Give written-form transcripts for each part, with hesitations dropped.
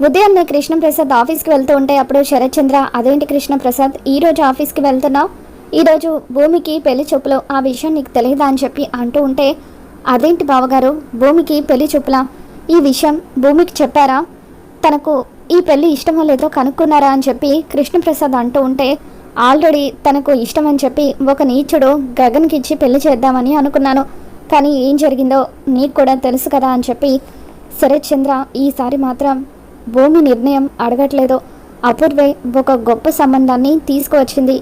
ఉదయాన్నే కృష్ణప్రసాద్ ఆఫీస్కి వెళ్తూ ఉంటే అప్పుడు శరత్ చంద్ర, అదేంటి కృష్ణప్రసాద్ ఈరోజు ఆఫీస్కి వెళ్తున్నావు? ఈరోజు భూమికి పెళ్లి చూపులు, ఆ విషయం నీకు తెలియదా అని చెప్పి అంటూ ఉంటే, అదేంటి బావగారు భూమికి పెళ్లి చూపులా? ఈ విషయం భూమికి చెప్పారా? తనకు ఈ పెళ్లి ఇష్టమో లేదో కనుక్కున్నారా అని చెప్పి కృష్ణప్రసాద్ అంటూ ఉంటే, ఆల్రెడీ తనకు ఇష్టం అని చెప్పి ఒక నీచుడు గగన్కి ఇచ్చి పెళ్లి చేద్దామని అనుకున్నాను, కానీ ఏం జరిగిందో నీకు కూడా తెలుసు కదా అని చెప్పి శరత్ చంద్ర ఈసారి మాత్రం భూమి నిర్ణయం అడగట్లేదు. అపూర్వే ఒక గొప్ప సంబంధాన్ని తీసుకువచ్చింది,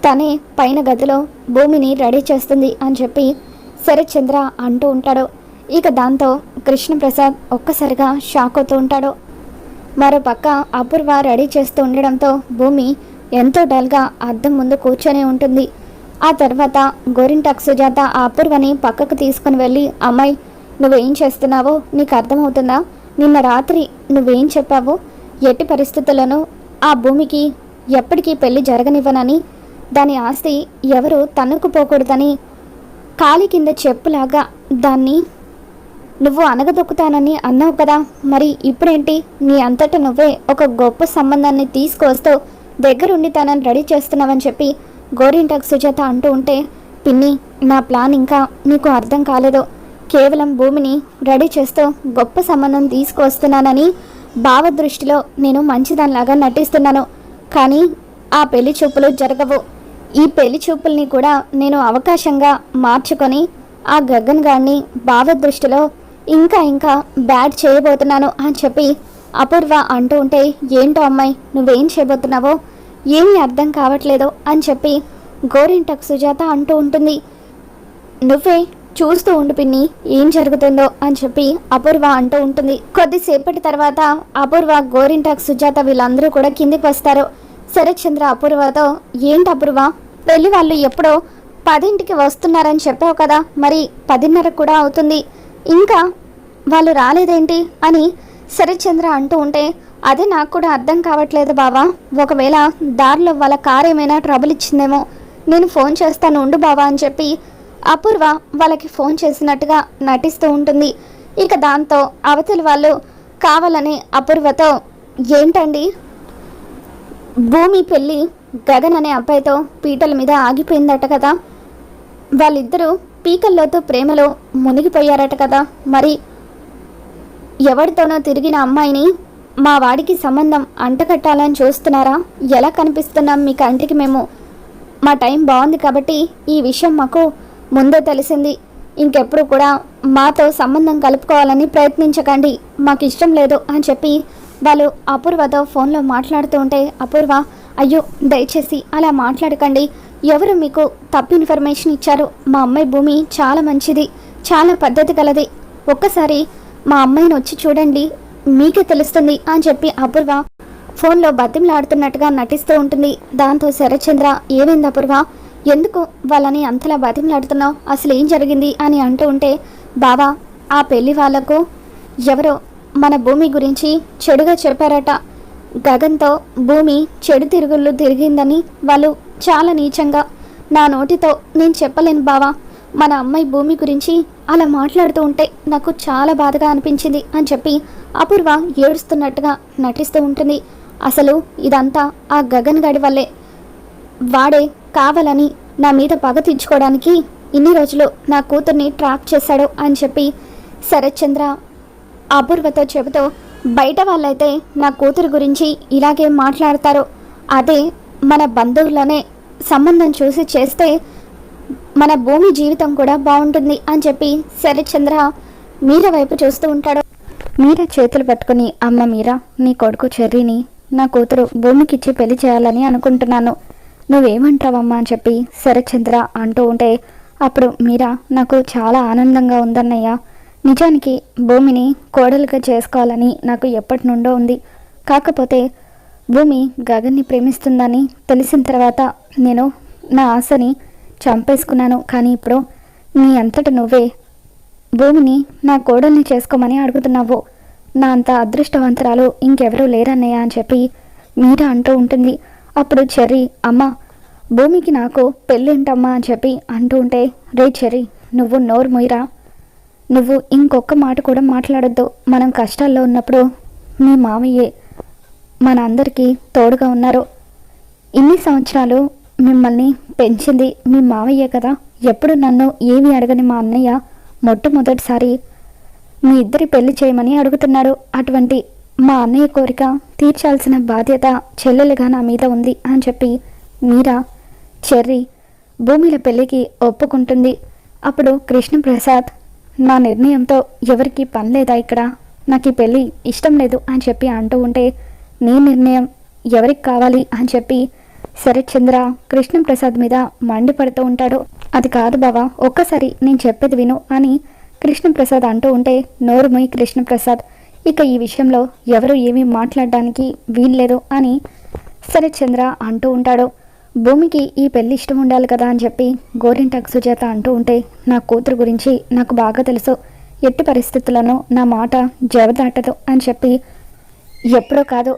తనే పైన గదిలో భూమిని రెడీ చేస్తుంది అని చెప్పి శరత్ చంద్ర అంటూ ఉంటాడు. ఇక దాంతో కృష్ణప్రసాద్ ఒక్కసారిగా షాక్ అవుతూ ఉంటాడు. మరోపక్క అపూర్వ రెడీ చేస్తూ ఉండడంతో భూమి ఎంతో డల్గా అద్దం ముందు కూర్చొని ఉంటుంది. ఆ తర్వాత గోరింటాక్ సుజాత ఆ అపూర్వని పక్కకు తీసుకుని వెళ్ళి, అమ్మాయి నువ్వేం చేస్తున్నావో నీకు అర్థమవుతుందా? నిన్న రాత్రి నువ్వేం చెప్పావు? ఎట్టి పరిస్థితులను ఆ భూమికి ఎప్పటికీ పెళ్లి జరగనివ్వనని, దాని ఆస్తి ఎవరు తన్నుకుపోకూడదని, కాలి కింద చెప్పులాగా దాన్ని నువ్వు అనగదొక్కుతానని అన్నావు కదా. మరి ఇప్పుడేంటి నీ అంతటా నువ్వే ఒక గొప్ప సంబంధాన్ని తీసుకువస్తూ దగ్గరుండి తనని రెడీ చేస్తున్నావని చెప్పి గోరింటాక్ సుజాత అంటూ ఉంటే, పిన్ని నా ప్లాన్ ఇంకా నీకు అర్థం కాలేదు. కేవలం భూమిని రెడీ చేస్తూ గొప్ప సంబంధం తీసుకువస్తున్నానని భావ దృష్టిలో నేను మంచిదానిలాగా నటిస్తున్నాను, కానీ ఆ పెళ్లి చూపులు జరగవు. ఈ పెళ్లి చూపుల్ని కూడా నేను అవకాశంగా మార్చుకొని ఆ గగన్ గారిని భావ దృష్టిలో ఇంకా ఇంకా బ్యాడ్ చేయబోతున్నాను అని చెప్పి అపూర్వ అంటూ ఉంటే, ఏంటో అమ్మాయి నువ్వేం చేయబోతున్నావో ఏమీ అర్థం కావట్లేదు అని చెప్పి గోరింటాక్ సుజాత అంటూ ఉంటుంది. నువ్వే చూస్తూ ఉండు పిన్ని ఏం జరుగుతుందో అని చెప్పి అపూర్వ అంటూ ఉంటుంది. కొద్దిసేపటి తర్వాత అపూర్వ, గోరింటాక్ సుజాత వీళ్ళందరూ కూడా కిందికి వస్తారు. శరత్ చంద్ర అపూర్వతో, ఏంటి అపూర్వ పెళ్లి వాళ్ళు ఎప్పుడో 10ంటికి వస్తున్నారని చెప్పావు కదా, మరి 10:30 కూడా అవుతుంది, ఇంకా వాళ్ళు రాలేదేంటి అని శరత్ చంద్ర అంటూ ఉంటే, అదే నాకు కూడా అర్థం కావట్లేదు బావా. ఒకవేళ దారిలో వాళ్ళ కారు ఏమైనా ట్రబుల్ ఇచ్చిందేమో, నేను ఫోన్ చేస్తాను ఉండు బావా అని చెప్పి అపూర్వ వాళ్ళకి ఫోన్ చేసినట్టుగా నటిస్తూ ఉంటుంది. ఇక దాంతో అవతలి వాళ్ళు కావాలని అపూర్వతో, ఏంటండి భూమి పెళ్ళి గగన్ అనే అబ్బాయితో పీటల మీద ఆగిపోయిందట కదా, వాళ్ళిద్దరూ పీకల్లోతో ప్రేమలో మునిగిపోయారట కదా, మరి ఎవరితోనో తిరిగిన అమ్మాయిని మా వాడికి సంబంధం అంటకట్టాలని చూస్తున్నారా? ఎలా కనిపిస్తున్నాం మీ కంటికి మేము? మా టైం బాగుంది కాబట్టి ఈ విషయం మాకు ముందే తెలిసింది, ఇంకెప్పుడు కూడా మాతో సంబంధం కలుపుకోవాలని ప్రయత్నించకండి, మాకు ఇష్టం లేదు అని చెప్పి వాళ్ళు అపూర్వతో ఫోన్లో మాట్లాడుతూ ఉంటే, అపూర్వ అయ్యో దయచేసి అలా మాట్లాడకండి, ఎవరు మీకు తప్పు ఇన్ఫర్మేషన్ ఇచ్చారు? మా అమ్మాయి భూమి చాలా మంచిది, చాలా పద్ధతి గలది, ఒక్కసారి మా అమ్మాయిని వచ్చి చూడండి మీకే తెలుస్తుంది అని చెప్పి అపూర్వ ఫోన్లో బతిమలాడుతున్నట్టుగా నటిస్తూ ఉంటుంది. దాంతో శరత్ చంద్ర, ఏమైంది అపూర్వ, ఎందుకు వాళ్ళని అంతలా బతిమలాడుతున్నావు, అసలు ఏం జరిగింది అని అంటూ ఉంటే, బావా ఆ పెళ్లి వాళ్లకు ఎవరో మన భూమి గురించి చెడుగా చెప్పారట, గగన్తో భూమి చెడు తిరుగుళ్ళు తిరిగిందని వాళ్ళు చాలా నీచంగా, నా నోటితో నేను చెప్పలేను బావా, మన అమ్మాయి భూమి గురించి అలా మాట్లాడుతూ ఉంటే నాకు చాలా బాధగా అనిపించింది అని చెప్పి అపూర్వ ఏడుస్తున్నట్టుగా నటిస్తూ ఉంటుంది. అసలు ఇదంతా ఆ గగన్ గడి వల్లే, వాడే కావాలని నా మీద పగ తీర్చుకోవడానికి ఇన్ని రోజులు నా కూతుర్ని ట్రాప్ చేశాడు అని చెప్పి శరత్ చంద్ర అపూర్వతో చెబుతూ, బయట వాళ్ళైతే నా కూతురు గురించి ఇలాగే మాట్లాడతారు, అదే మన బంధువులనే సంబంధం చూసి చేస్తే మన భూమి జీవితం కూడా బాగుంటుంది అని చెప్పి శరత్ చంద్ర మీరా వైపు చూస్తూ ఉంటాడు. మీరా చేతులు పట్టుకుని, అమ్మ మీరా, నీ కొడుకు చెర్రీని నా కూతురు భూమికిచ్చి పెళ్లి చేయాలని అనుకుంటున్నాను, నువ్వేమంటావమ్మా అని చెప్పి శరత్ చంద్ర అంటూ ఉంటే, అప్పుడు మీరా, నాకు చాలా ఆనందంగా ఉందన్నయ్య, నిజానికి భూమిని కోడలుగా చేసుకోవాలని నాకు ఎప్పటి నుండో ఉంది, కాకపోతే భూమి గగన్ని ప్రేమిస్తుందని తెలిసిన తర్వాత నేను నా ఆశని చంపేసుకున్నాను, కానీ ఇప్పుడు నీ అంతట నువ్వే భూమిని నా కోడల్ని చేసుకోమని అడుగుతున్నావు, నా అంత అదృష్టవంతరాలు ఇంకెవరూ లేరన్నయ్య అని చెప్పి మీరా అంటూ ఉంటుంది. అప్పుడు చెర్రీ, అమ్మ భూమికి నాకు పెళ్ళింటమ్మా అని చెప్పి అంటూ ఉంటే, రే చెర్రీ నువ్వు నోరు మొయ్యరా, నువ్వు ఇంకొక మాట కూడా మాట్లాడొద్దు, మనం కష్టాల్లో ఉన్నప్పుడు మీ మామయ్యే మనందరికీ తోడుగా ఉన్నారు. ఇన్ని సంవత్సరాలు మిమ్మల్ని పెంచింది మీ మావయ్యే కదా. ఎప్పుడు నన్ను ఏమీ అడగని మా అన్నయ్య మొట్టమొదటిసారి మీ ఇద్దరి పెళ్లి చేయమని అడుగుతున్నాడు. అటువంటి మా అన్నయ్య కోరిక తీర్చాల్సిన బాధ్యత చెల్లెలుగా నా మీద ఉంది అని చెప్పి మీరా చెర్రీ భూమిల పెళ్ళికి ఒప్పుకుంటుంది. అప్పుడు కృష్ణప్రసాద్, నా నిర్ణయంతో ఎవరికి పని లేదా, ఇక్కడ నాకు ఈ పెళ్ళి ఇష్టం లేదు అని చెప్పి అంటూ ఉంటే, నీ నిర్ణయం ఎవరికి కావాలి అని చెప్పి శరత్చంద్ర కృష్ణప్రసాద్ మీద మండిపడుతూ ఉంటాడు. అది కాదు బావా, ఒక్కసారి నేను చెప్పేది విను అని కృష్ణప్రసాద్ అంటూ ఉంటే, నోరుమోయి కృష్ణప్రసాద్, ఇక ఈ విషయంలో ఎవరు ఏమీ మాట్లాడడానికి వీల్లేదు అని శరత్చంద్ర అంటూ ఉంటాడు. భూమికి ఈ పెళ్లి ఇష్టం ఉండాలి కదా అని చెప్పి గోరింటాకు సుజాత అంటూ ఉంటే, నా కూతురు గురించి నాకు బాగా తెలుసు, ఎట్టి పరిస్థితులను నా మాట జవదాటదు అని చెప్పి, ఎప్పుడో కాదు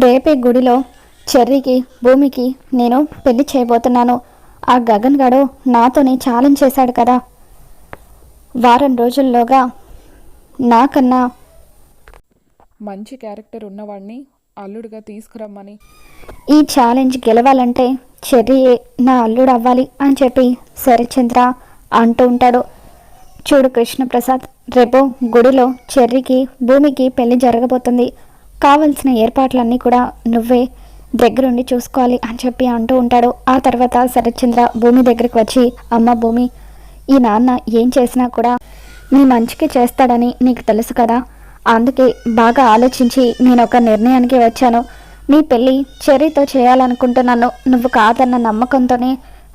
రేపే గుడిలో చెర్రీకి భూమికి నేను పెళ్లి చేయబోతున్నాను. ఆ గగన్ గాడు నాతోనే ఛాలెంజ్ చేశాడు కదా, వారం రోజుల్లోగా నాకన్నా మంచి క్యారెక్టర్ ఉన్నవాడిని అల్లుడుగా తీసుకురమ్మని. ఈ ఛాలెంజ్ గెలవాలంటే చెర్రీయే నా అల్లుడు అవ్వాలి అని చెప్పి శరత్చంద్ర అంటూ ఉంటాడు. చూడు కృష్ణప్రసాద్, రేపు గుడిలో చెర్రీకి భూమికి పెళ్లి జరగబోతుంది. కావలసిన ఏర్పాట్లన్నీ కూడా నువ్వే దగ్గరుండి చూసుకోవాలి అని చెప్పి అంటూ ఉంటాడు. ఆ తర్వాత శరత్చంద్ర భూమి దగ్గరికి వచ్చి, అమ్మ భూమి, ఈ నాన్న ఏం చేసినా కూడా నీ మంచికి చేస్తాడని నీకు తెలుసు కదా, అందుకే బాగా ఆలోచించి నేను ఒక నిర్ణయానికి వచ్చాను. నీ పెళ్ళి చెర్రీతో చేయాలనుకుంటున్నాను. నువ్వు కాదన్న నమ్మకంతోనే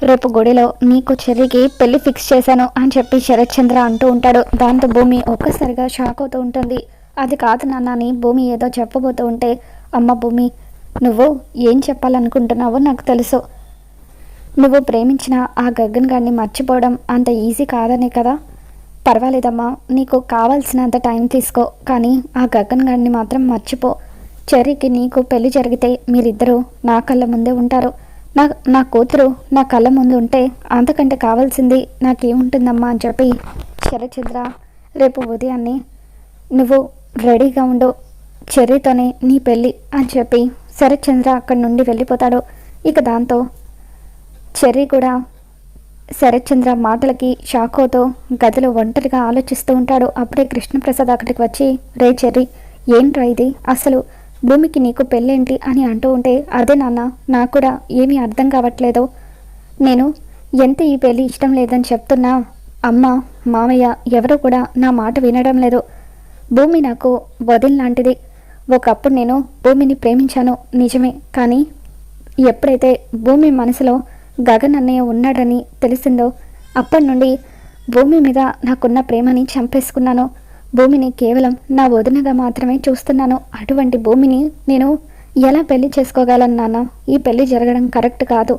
రేపు గుడిలో నీకు చెర్రీకి పెళ్లి ఫిక్స్ చేశాను అని చెప్పి శరత్చంద్ర అంటూ ఉంటాడు. దాంతో భూమి ఒక్కసారిగా షాక్ అవుతూ ఉంటుంది. అది కాదు నాన్న అని భూమి ఏదో చెప్పబోతూ ఉంటే, అమ్మ భూమి, నువ్వు ఏం చెప్పాలనుకుంటున్నావో నాకు తెలుసు. నువ్వు ప్రేమించిన ఆ గగన్ గారిని మర్చిపోవడం అంత ఈజీ కాదనే కదా. పర్వాలేదమ్మా, నీకు కావాల్సినంత టైం తీసుకో, కానీ ఆ గగన్ గారిని మాత్రం మర్చిపో. చెర్రీకి నీకు పెళ్లి జరిగితే మీరిద్దరూ నా కళ్ళ ముందే ఉంటారు. నా కూతురు నా కళ్ళ ముందు ఉంటే అంతకంటే కావాల్సింది నాకేముంటుందమ్మా అని చెప్పి శరత్చంద్ర, రేపు ఉదయాన్నే నువ్వు రెడీగా ఉండు, చెర్రీతోనే నీ పెళ్ళి అని చెప్పి శరత్చంద్ర అక్కడి నుండి వెళ్ళిపోతాడు. ఇక దాంతో చెర్రీ కూడా శరత్చంద్ర మాటలకి షాక్ అవుతూ గదిలో ఒంటరిగా ఆలోచిస్తూ ఉంటాడు. అప్పుడే కృష్ణప్రసాద్ అక్కడికి వచ్చి, రే చెర్రీ, ఏంట్రా ఇది, అసలు భూమికి నీకు పెళ్ళేంటి అని అంటూ ఉంటే, అదే నాన్న, నాకు కూడా ఏమీ అర్థం కావట్లేదు. నేను ఎంత ఈ పెళ్ళి ఇష్టం లేదని చెప్తున్నా అమ్మ మామయ్య ఎవరూ కూడా నా మాట వినడం లేదు. భూమి నాకు వదిన లాంటిది. ఒకప్పుడు నేను భూమిని ప్రేమించాను నిజమే, కానీ ఎప్పుడైతే భూమి మనసులో గగన్ అన్నయ్య ఉన్నాడని తెలిసిందో అప్పటి నుండి భూమి మీద నాకున్న ప్రేమని చంపేసుకున్నాను. భూమిని కేవలం నా వదినగా మాత్రమే చూస్తున్నాను. అటువంటి భూమిని నేను ఎలా పెళ్లి చేసుకోగలను నాన్న? ఈ పెళ్లి జరగడం కరెక్ట్ కాదు.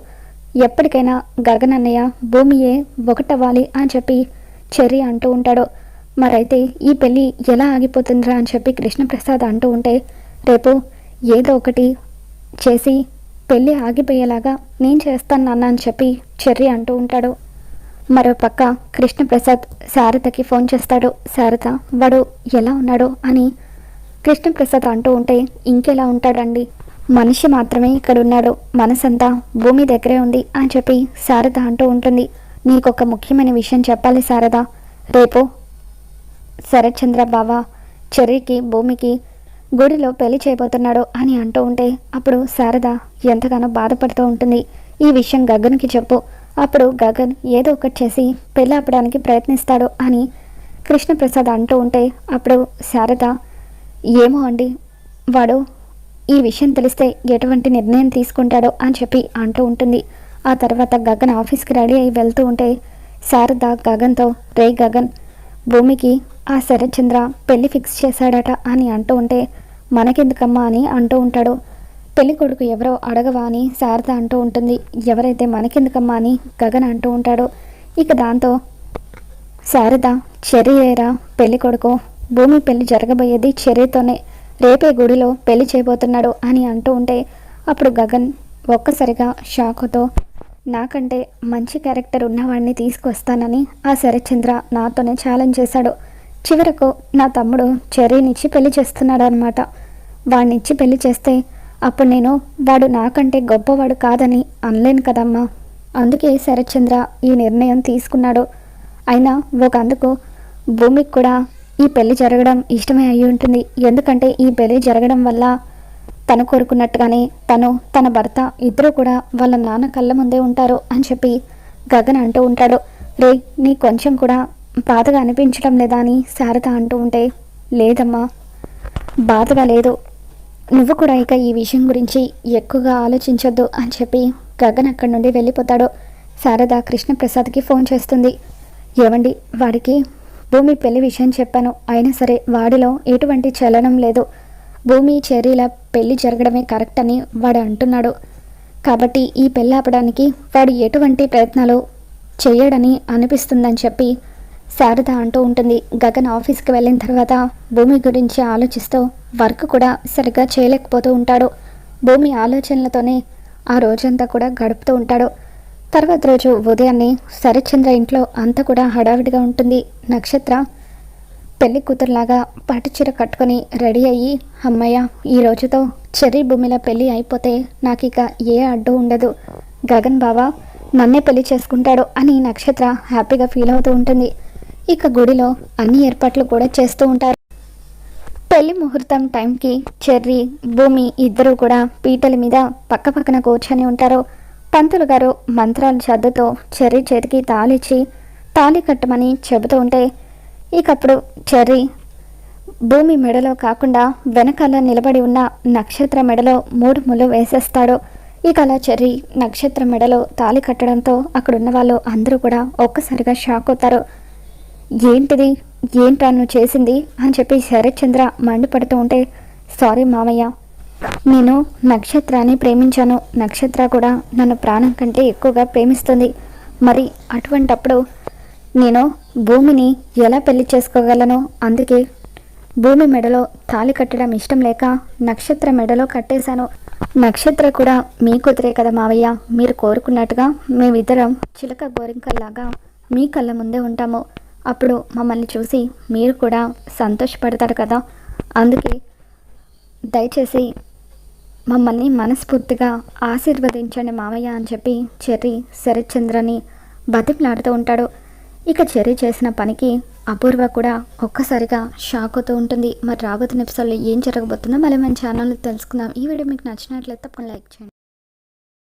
ఎప్పటికైనా గగన్ అన్నయ్య భూమియే ఒకటవ్వాలి అని చెప్పి చెర్రీ అంటూ ఉంటాడు. మరైతే ఈ పెళ్ళి ఎలా ఆగిపోతుందిరా అని చెప్పి కృష్ణప్రసాద్ అంటూ ఉంటే, రేపు ఏదో ఒకటి చేసి పెళ్ళి ఆగిపోయేలాగా నేను చేస్తాను నాన్న అని చెప్పి చెర్రీ అంటూ ఉంటాడు. మరోపక్క కృష్ణప్రసాద్ శారదకి ఫోన్ చేస్తాడు. శారద, వాడు ఎలా ఉన్నాడు అని కృష్ణప్రసాద్ అంటూ ఉంటే, ఇంకెలా ఉంటాడండి, మనిషి మాత్రమే ఇక్కడ ఉన్నాడు, మనసంతా భూమి దగ్గరే ఉంది అని చెప్పి శారద అంటూ ఉంటుంది. నీకొక ముఖ్యమైన విషయం చెప్పాలి శారద, రేపు శరత్చంద్ర బావ చెర్రీకి భూమికి గుడిలో పెళ్లి చేయబోతున్నాడు అని అంటూ ఉంటే, అప్పుడు శారద ఎంతగానో బాధపడుతూ ఉంటుంది. ఈ విషయం గగన్కి చెప్పు, అప్పుడు గగన్ ఏదో ఒకటి చేసి పెళ్ళి ఆపడానికి ప్రయత్నిస్తాడు అని కృష్ణప్రసాద్ అంటూ ఉంటే, అప్పుడు శారద, ఏమో అండి, వాడు ఈ విషయం తెలిస్తే ఎటువంటి నిర్ణయం తీసుకుంటాడో అని చెప్పి అంటూ ఉంటుంది. ఆ తర్వాత గగన్ ఆఫీస్కి రెడీ అయి వెళ్తూ ఉంటే శారద గగన్తో, రే గగన్, భూమికి ఆ శరత్చంద్ర పెళ్లి ఫిక్స్ చేశాడట అని అంటూ ఉంటే, మనకెందుకమ్మా అని అంటూ ఉంటాడు. పెళ్లి కొడుకు ఎవరో అడగవా అని శారద అంటూ ఉంటుంది. ఎవరైతే మనకెందుకమ్మా అని గగన్ అంటూ ఉంటాడు. ఇక దాంతో శారద, చెర్రీయేరా పెళ్లి కొడుకు, భూమి పెళ్లి జరగబోయేది చెర్రీతోనే, రేపే గుడిలో పెళ్లి చేయబోతున్నాడు అని అంటూ ఉంటే, అప్పుడు గగన్ ఒక్కసారిగా షాకుతో, నాకంటే మంచి క్యారెక్టర్ ఉన్నవాడిని తీసుకొస్తానని ఆ శరత్చంద్ర నాతోనే ఛాలెంజ్ చేశాడు. చివరకు నా తమ్ముడు చెర్రీనిచ్చి పెళ్లి చేస్తున్నాడు అనమాట. వాడినిచ్చి పెళ్లి చేస్తే అప్పుడు నేను వాడు నాకంటే గొప్పవాడు కాదని అనలేను కదమ్మా. అందుకే శరత్చంద్ర ఈ నిర్ణయం తీసుకున్నాడు. అయినా ఒకందుకు భూమికి కూడా ఈ పెళ్లి జరగడం ఇష్టమే అయి ఉంటుంది. ఎందుకంటే ఈ పెళ్లి జరగడం వల్ల తను కోరుకున్నట్టుగానే తన భర్త ఇద్దరు కూడా వాళ్ళ నాన్న కళ్ళ ముందే ఉంటారు అని చెప్పి గగన్ అంటూ ఉంటాడు. రే, నీ కొంచెం కూడా బాధగా అనిపించడం లేదా అని శారద అంటూ ఉంటే, లేదమ్మా, బాధగా లేదు, నువ్వు కూడా ఇక ఈ విషయం గురించి ఎక్కువగా ఆలోచించొద్దు అని చెప్పి గగన్ అక్కడి నుండి వెళ్ళిపోతాడు. శారద కృష్ణప్రసాద్కి ఫోన్ చేస్తుంది. ఏమండి, వాడికి భూమి పెళ్లి విషయం చెప్పాను, అయినా సరే వాడిలో ఎటువంటి చలనం లేదు. భూమి చెర్రీల పెళ్లి జరగడమే కరెక్ట్ అని వాడు అంటున్నాడు. కాబట్టి ఈ పెళ్ళి ఆపడానికి వాడు ఎటువంటి ప్రయత్నాలు చేయడని అనిపిస్తుందని చెప్పి శారద అంటూ ఉంటుంది. గగన్ ఆఫీస్కి వెళ్ళిన తర్వాత భూమి గురించి ఆలోచిస్తూ వర్క్ కూడా సరిగ్గా చేయలేకపోతూ ఉంటాడు. భూమి ఆలోచనలతోనే ఆ రోజంతా కూడా గడుపుతూ ఉంటాడు. తర్వాత రోజు ఉదయాన్నే శరత్చంద్ర ఇంట్లో అంతా కూడా హడావిడిగా ఉంటుంది. నక్షత్ర పెళ్లి కూతురులాగా పట్టుచీర కట్టుకొని రెడీ అయ్యి, అమ్మయ్య, ఈ రోజుతో చెర్రీ భూమిల పెళ్ళి అయిపోతే నాకు ఇక ఏ అడ్డు ఉండదు, గగన్ బావా నన్నే పెళ్లి చేసుకుంటాడు అని నక్షత్ర హ్యాపీగా ఫీల్ అవుతూ ఉంటుంది. ఇక గుడిలో అన్ని ఏర్పాట్లు కూడా చేస్తూ ఉంటారు. పెళ్లి ముహూర్తం టైంకి చెర్రీ, భూమి ఇద్దరూ కూడా పీటల మీద పక్కపక్కన కూర్చొని ఉంటారు. పంతులు గారు మంత్రాలు చదువుతూ చెర్రీ చేతికి తాళిచ్చి తాళి కట్టమని చెబుతూ ఉంటే, ఇకప్పుడు చెర్రీ భూమి మెడలో కాకుండా వెనకాల నిలబడి ఉన్న నక్షత్ర మెడలో 3 ముళ్ళు వేసేస్తాడు. ఇక అలా చెర్రీ నక్షత్ర మెడలో తాళి కట్టడంతో అక్కడున్న వాళ్ళు అందరూ కూడా ఒక్కసారిగా షాక్ అవుతారు. ఏంట్రా నువ్వు చేసింది అని చెప్పి శరత్చంద్ర మండిపడుతూ ఉంటే, సారీ మామయ్య, నేను నక్షత్రాన్ని ప్రేమించాను, నక్షత్ర కూడా నన్ను ప్రాణం కంటే ఎక్కువగా ప్రేమిస్తుంది. మరి అటువంటప్పుడు నేను భూమిని ఎలా పెళ్లి చేసుకోగలను? అందుకే భూమి మెడలో తాళి కట్టడం ఇష్టం లేక నక్షత్ర మెడలో కట్టేశాను. నక్షత్ర కూడా మీ కూతురే కదా మావయ్య, మీరు కోరుకున్నట్టుగా మేమిద్దరం చిలక గోరింకల్లాగా మీ కళ్ళ ముందే ఉంటాము. అప్పుడు మమ్మల్ని చూసి మీరు కూడా సంతోషపడతారు కదా. అందుకే దయచేసి మమ్మల్ని మనస్ఫూర్తిగా ఆశీర్వదించండి మావయ్య అని చెప్పి చెర్రీ శరత్చంద్రని బతిమలాడుతూ ఉంటాడు. ఇక చెర్రీ చేసిన పనికి అపూర్వ కూడా ఒక్కసారిగా షాక్ అవుతూ ఉంటుంది. మరి రాబోతున్న ఎపిసోడ్లో ఏం జరగబోతుందో మళ్ళీ మన ఛానల్లో తెలుసుకుందాం. ఈ వీడియో మీకు నచ్చినట్లయితే తప్పకుండా లైక్ చేయండి.